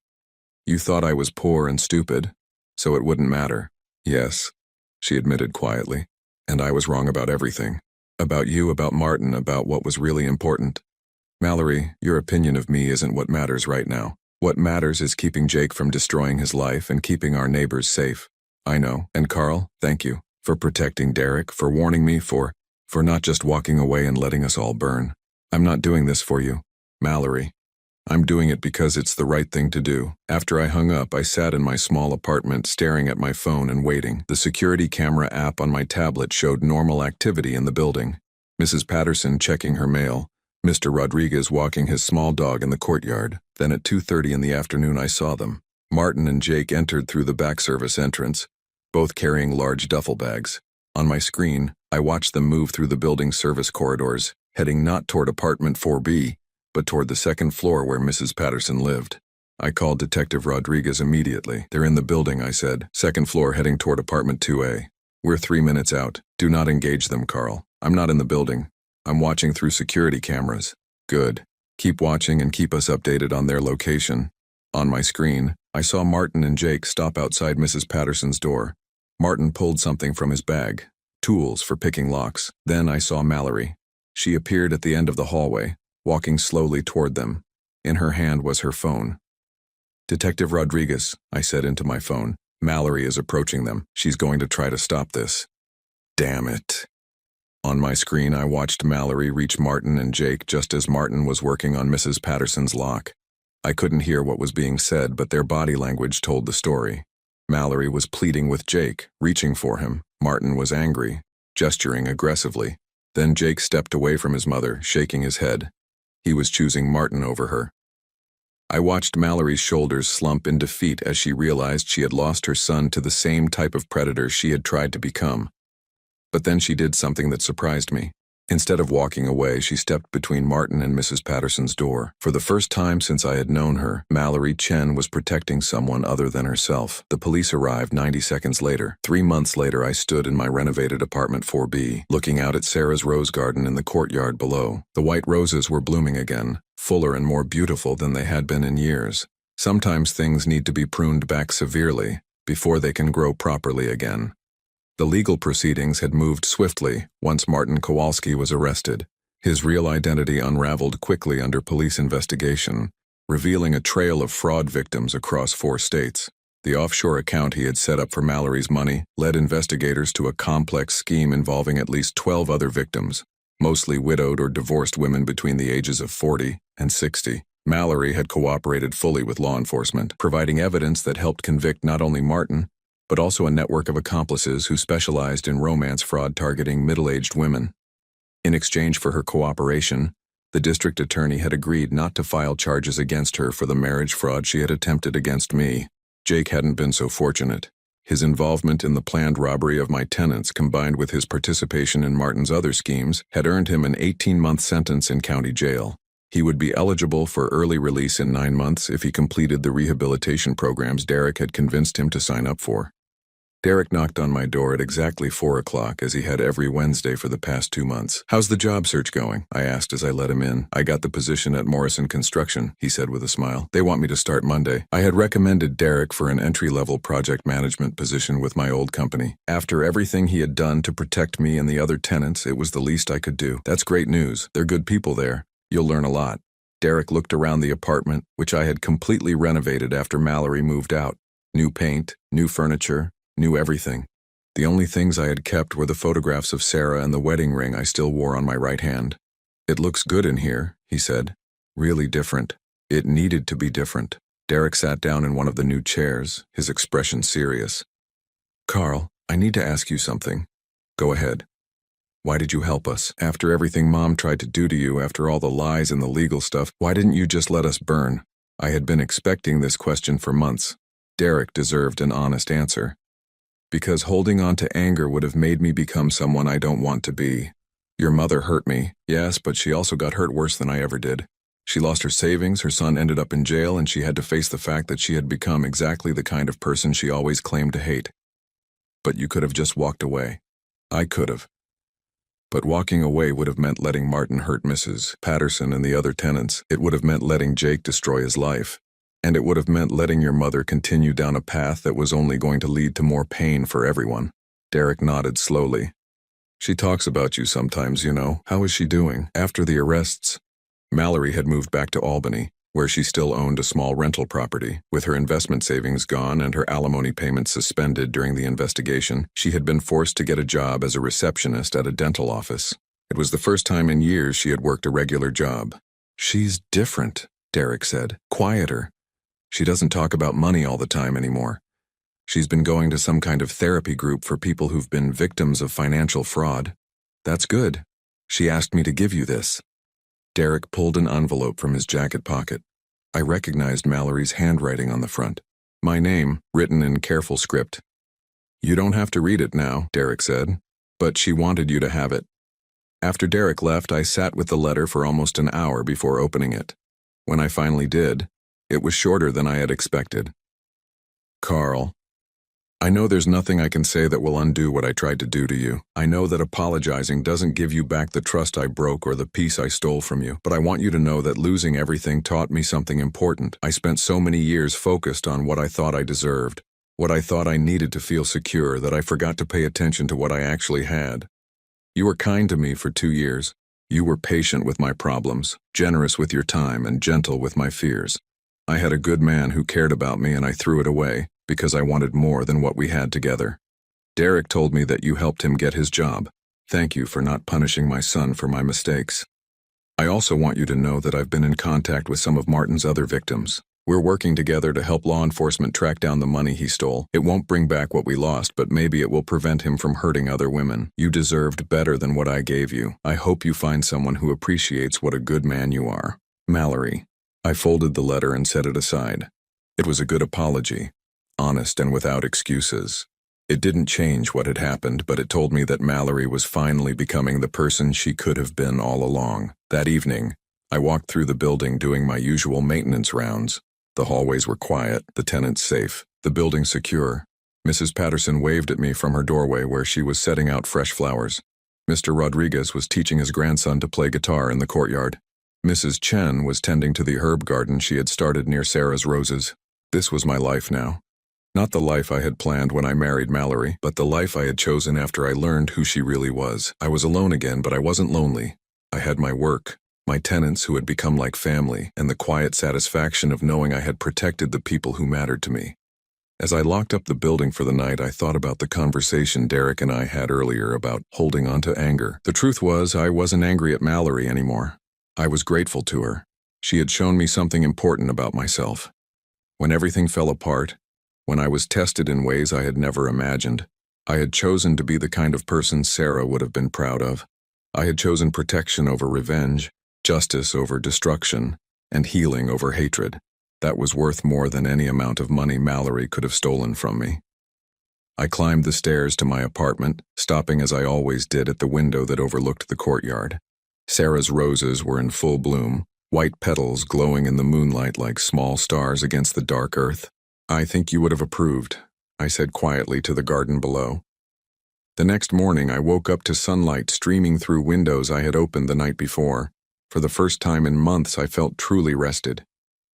You thought I was poor and stupid, so it wouldn't matter." "Yes," she admitted quietly, "and I was wrong about everything. About you, about Martin, about what was really important. Mallory, your opinion of me isn't what matters right now. What matters is keeping Jake from destroying his life and keeping our neighbors safe. I know. And Carl, thank you for protecting Derek, for warning me, for not just walking away and letting us all burn. I'm not doing this for you, Mallory. I'm doing it because it's the right thing to do." After I hung up, I sat in my small apartment staring at my phone and waiting. The security camera app on my tablet showed normal activity in the building. Mrs. Patterson checking her mail, Mr. Rodriguez walking his small dog in the courtyard. Then at 2:30 in the afternoon I saw them. Martin and Jake entered through the back service entrance, both carrying large duffel bags. On my screen, I watched them move through the building's service corridors, heading not toward apartment 4B, but toward the second floor where Mrs. Patterson lived. I called Detective Rodriguez immediately. "They're in the building," I said. "Second floor heading toward apartment 2A. We're 3 minutes out. Do not engage them, Carl." "I'm not in the building. I'm watching through security cameras." "Good. Keep watching and keep us updated on their location." On my screen, I saw Martin and Jake stop outside Mrs. Patterson's door. Martin pulled something from his bag, tools for picking locks. Then I saw Mallory. She appeared at the end of the hallway, walking slowly toward them. In her hand was her phone. "Detective Rodriguez," I said into my phone. "Mallory is approaching them. She's going to try to stop this." Damn it. On my screen, I watched Mallory reach Martin and Jake just as Martin was working on Mrs. Patterson's lock. I couldn't hear what was being said, but their body language told the story. Mallory was pleading with Jake, reaching for him. Martin was angry, gesturing aggressively. Then Jake stepped away from his mother, shaking his head. He was choosing Martin over her. I watched Mallory's shoulders slump in defeat as she realized she had lost her son to the same type of predator she had tried to become. But then she did something that surprised me. Instead of walking away, she stepped between Martin and Mrs. Patterson's door. For the first time since I had known her, Mallory Chen was protecting someone other than herself. The police arrived 90 seconds later. 3 months later, I stood in my renovated apartment 4B, looking out at Sarah's rose garden in the courtyard below. The white roses were blooming again, fuller and more beautiful than they had been in years. Sometimes things need to be pruned back severely before they can grow properly again. The legal proceedings had moved swiftly once Martin Kowalski was arrested. His real identity unraveled quickly under police investigation, revealing a trail of fraud victims across 4 states. The offshore account he had set up for Mallory's money led investigators to a complex scheme involving at least 12 other victims, mostly widowed or divorced women between the ages of 40 and 60. Mallory had cooperated fully with law enforcement, providing evidence that helped convict not only Martin, but also a network of accomplices who specialized in romance fraud targeting middle-aged women. In exchange for her cooperation, the district attorney had agreed not to file charges against her for the marriage fraud she had attempted against me. Jake hadn't been so fortunate. His involvement in the planned robbery of my tenants, combined with his participation in Martin's other schemes, had earned him an 18-month sentence in county jail. He would be eligible for early release in 9 months if he completed the rehabilitation programs Derek had convinced him to sign up for. Derek knocked on my door at exactly 4 o'clock, as he had every Wednesday for the past 2 months. "How's the job search going?" I asked as I let him in. "I got the position at Morrison Construction," he said with a smile. "They want me to start Monday." I had recommended Derek for an entry-level project management position with my old company. After everything he had done to protect me and the other tenants, it was the least I could do. "That's great news. They're good people there. You'll learn a lot." Derek looked around the apartment, which I had completely renovated after Mallory moved out. New paint, new furniture, new everything. The only things I had kept were the photographs of Sarah and the wedding ring I still wore on my right hand. "It looks good in here," he said. "Really different. It needed to be different." Derek sat down in one of the new chairs, his expression serious. "Carl, I need to ask you something." "Go ahead." "Why did you help us? After everything Mom tried to do to you, after all the lies and the legal stuff, why didn't you just let us burn?" I had been expecting this question for months. Derek deserved an honest answer. "Because holding on to anger would have made me become someone I don't want to be. Your mother hurt me, yes, but she also got hurt worse than I ever did. She lost her savings, her son ended up in jail, and she had to face the fact that she had become exactly the kind of person she always claimed to hate. But you could have just walked away. I could have. But walking away would have meant letting Martin hurt Mrs. Patterson and the other tenants. It would have meant letting Jake destroy his life. And it would have meant letting your mother continue down a path that was only going to lead to more pain for everyone." Derek nodded slowly. "She talks about you sometimes, you know. How is she doing? After the arrests?" Mallory had moved back to Albany, where she still owned a small rental property. With her investment savings gone and her alimony payments suspended during the investigation, she had been forced to get a job as a receptionist at a dental office. It was the first time in years she had worked a regular job. "She's different," Derek said. "Quieter. She doesn't talk about money all the time anymore. She's been going to some kind of therapy group for people who've been victims of financial fraud. That's good. She asked me to give you this." Derek pulled an envelope from his jacket pocket. I recognized Mallory's handwriting on the front. My name, written in careful script. "You don't have to read it now," Derek said, "but she wanted you to have it." After Derek left, I sat with the letter for almost an hour before opening it. When I finally did, it was shorter than I had expected. "Carl, I know there's nothing I can say that will undo what I tried to do to you. I know that apologizing doesn't give you back the trust I broke or the peace I stole from you, but I want you to know that losing everything taught me something important. I spent so many years focused on what I thought I deserved, what I thought I needed to feel secure, that I forgot to pay attention to what I actually had. You were kind to me for 2 years. You were patient with my problems, generous with your time, and gentle with my fears. I had a good man who cared about me, and I threw it away because I wanted more than what we had together. Derek told me that you helped him get his job. Thank you for not punishing my son for my mistakes. I also want you to know that I've been in contact with some of Martin's other victims. We're working together to help law enforcement track down the money he stole. It won't bring back what we lost, but maybe it will prevent him from hurting other women. You deserved better than what I gave you. I hope you find someone who appreciates what a good man you are. Mallory." I folded the letter and set it aside. It was a good apology, honest and without excuses. It didn't change what had happened, but it told me that Mallory was finally becoming the person she could have been all along. That evening, I walked through the building doing my usual maintenance rounds. The hallways were quiet, the tenants safe, the building secure. Mrs. Patterson waved at me from her doorway where she was setting out fresh flowers. Mr. Rodriguez was teaching his grandson to play guitar in the courtyard. Mrs. Chen was tending to the herb garden she had started near Sarah's roses. This was my life now. Not the life I had planned when I married Mallory, but the life I had chosen after I learned who she really was. I was alone again, but I wasn't lonely. I had my work, my tenants who had become like family, and the quiet satisfaction of knowing I had protected the people who mattered to me. As I locked up the building for the night, I thought about the conversation Derek and I had earlier about holding on to anger. The truth was, I wasn't angry at Mallory anymore. I was grateful to her. She had shown me something important about myself. When everything fell apart, when I was tested in ways I had never imagined, I had chosen to be the kind of person Sarah would have been proud of. I had chosen protection over revenge, justice over destruction, and healing over hatred. That was worth more than any amount of money Mallory could have stolen from me. I climbed the stairs to my apartment, stopping as I always did at the window that overlooked the courtyard. Sarah's roses were in full bloom, white petals glowing in the moonlight like small stars against the dark earth. "I think you would have approved," I said quietly to the garden below. The next morning I woke up to sunlight streaming through windows I had opened the night before. For the first time in months I felt truly rested.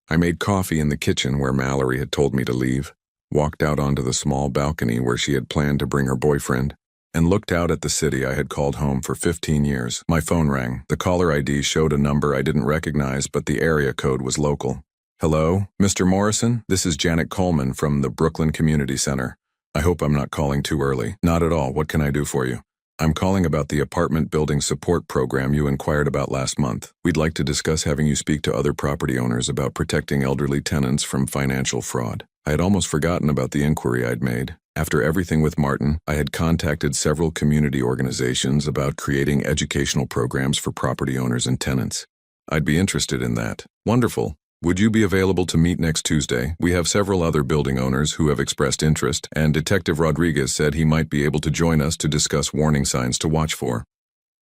I made coffee in the kitchen where Mallory had told me to leave, walked out onto the small balcony where she had planned to bring her boyfriend, and looked out at the city I had called home for 15 years. My phone rang. The caller ID showed a number I didn't recognize, but the area code was local. Hello, Mr. Morrison? This is Janet Coleman from the Brooklyn Community Center. I hope I'm not calling too early. Not at all. What can I do for you? I'm calling about the apartment building support program you inquired about last month. We'd like to discuss having you speak to other property owners about protecting elderly tenants from financial fraud. I had almost forgotten about the inquiry I'd made. After everything with Martin, I had contacted several community organizations about creating educational programs for property owners and tenants. I'd be interested in that. Wonderful. Would you be available to meet next Tuesday? We have several other building owners who have expressed interest, and Detective Rodriguez said he might be able to join us to discuss warning signs to watch for.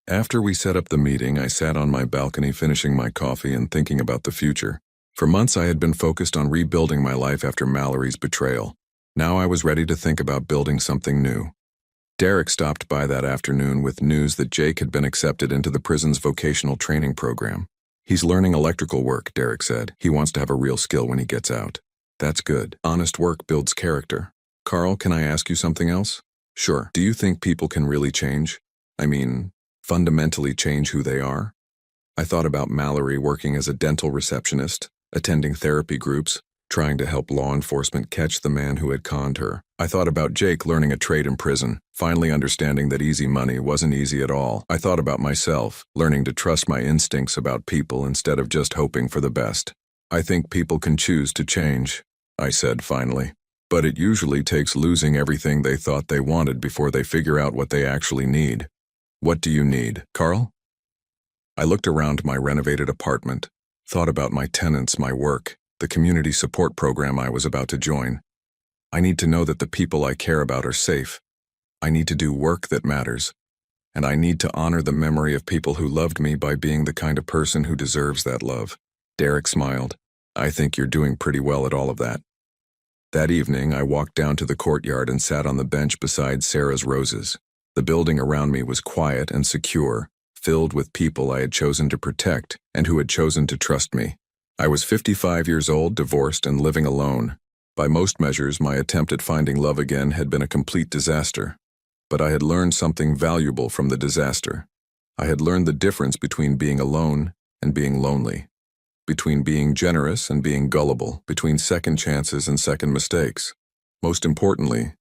After we set up the meeting, I sat on my balcony finishing my coffee and thinking about the future. For months I had been focused on rebuilding my life after Mallory's betrayal. Now I was ready to think about building something new. Derek stopped by that afternoon with news that Jake had been accepted into the prison's vocational training program. He's learning electrical work, Derek said. He wants to have a real skill when he gets out. That's good. Honest work builds character. Carl, can I ask you something else? Sure. Do you think people can really change? I mean, fundamentally change who they are? I thought about Mallory working as a dental receptionist, attending therapy groups, trying to help law enforcement catch the man who had conned her. I thought about Jake learning a trade in prison, finally understanding that easy money wasn't easy at all. I thought about myself, learning to trust my instincts about people instead of just hoping for the best. I think people can choose to change, I said finally. But it usually takes losing everything they thought they wanted before they figure out what they actually need. What do you need, Carl? I looked around my renovated apartment, thought about my tenants, my work, the community support program I was about to join. I need to know that the people I care about are safe. I need to do work that matters. And I need to honor the memory of people who loved me by being the kind of person who deserves that love. Derek smiled. I think you're doing pretty well at all of that. That evening, I walked down to the courtyard and sat on the bench beside Sarah's roses. The building around me was quiet and secure, filled with people I had chosen to protect and who had chosen to trust me. I was 55 years old, divorced, and living alone. By most measures, my attempt at finding love again had been a complete disaster. But I had learned something valuable from the disaster. I had learned the difference between being alone and being lonely, between being generous and being gullible, between second chances and second mistakes. Most importantly,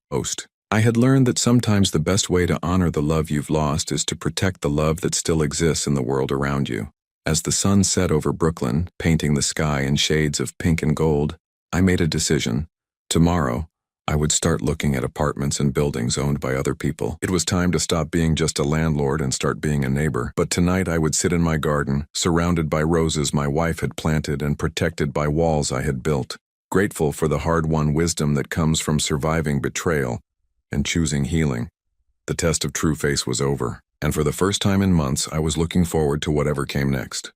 I had learned that sometimes the best way to honor the love you've lost is to protect the love that still exists in the world around you. As the sun set over Brooklyn, painting the sky in shades of pink and gold, I made a decision. Tomorrow, I would start looking at apartments and buildings owned by other people. It was time to stop being just a landlord and start being a neighbor. But tonight I would sit in my garden, surrounded by roses my wife had planted and protected by walls I had built, grateful for the hard-won wisdom that comes from surviving betrayal and choosing healing. The test of true face was over, and for the first time in months I was looking forward to whatever came next.